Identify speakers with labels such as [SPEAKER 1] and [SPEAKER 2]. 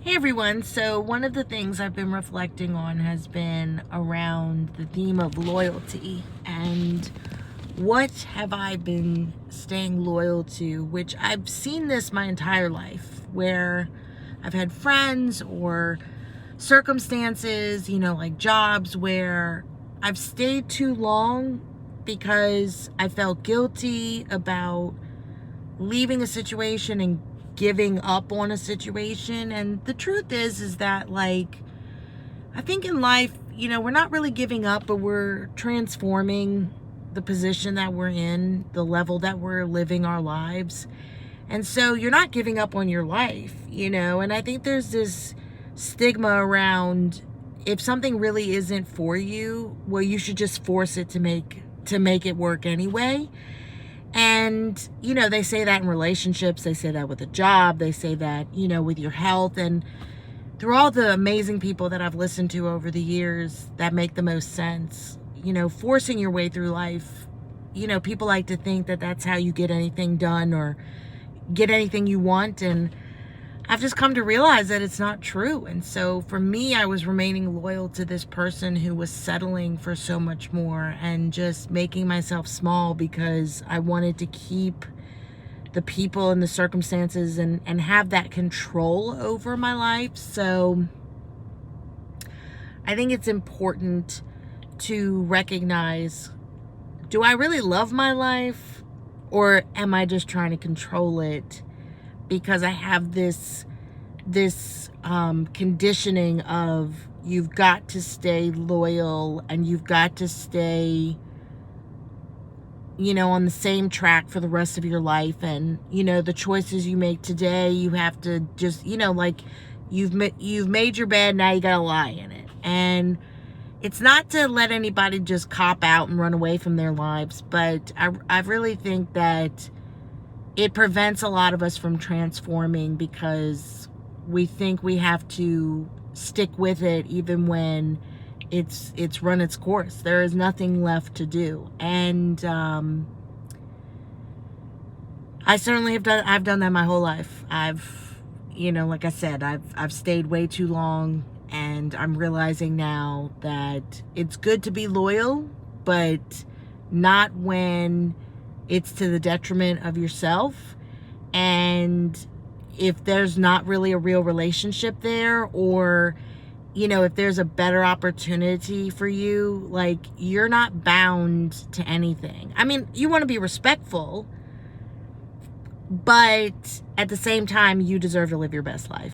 [SPEAKER 1] Hey everyone, so one of the things I've been reflecting on has been around the theme of loyalty and what have I been staying loyal to, which I've seen this my entire life where I've had friends or circumstances, like jobs where I've stayed too long because I felt guilty about leaving a situation and giving up on a situation. And the truth is that, like, I think in life, we're not really giving up, but we're transforming the position that we're in, the level that we're living our lives. And so you're not giving up on your life, and I think there's this stigma around, if something really isn't for you, well, you should just force it to make it work anyway. And, they say that in relationships, they say that with a job, they say that, with your health. And through all the amazing people that I've listened to over the years that make the most sense, forcing your way through life, people like to think that that's how you get anything done or get anything you want. And I've just come to realize that it's not true. And so for me, I was remaining loyal to this person who was settling for so much more and just making myself small because I wanted to keep the people and the circumstances and have that control over my life. So I think it's important to recognize, do I really love my life, or am I just trying to control it because I have this conditioning of, you've got to stay loyal and you've got to stay on the same track for the rest of your life. And the choices you make today, you have to just like, you've made your bed, now you gotta lie in it. And it's not to let anybody just cop out and run away from their lives, but I really think that it prevents a lot of us from transforming because we think we have to stick with it even when it's run its course. There is nothing left to do. And I certainly I've done that my whole life. I've like I said, I've stayed way too long, and I'm realizing now that it's good to be loyal, but not when it's to the detriment of yourself. And if there's not really a real relationship there, or if there's a better opportunity for you, like, you're not bound to anything. I mean, you want to be respectful, but at the same time, you deserve to live your best life.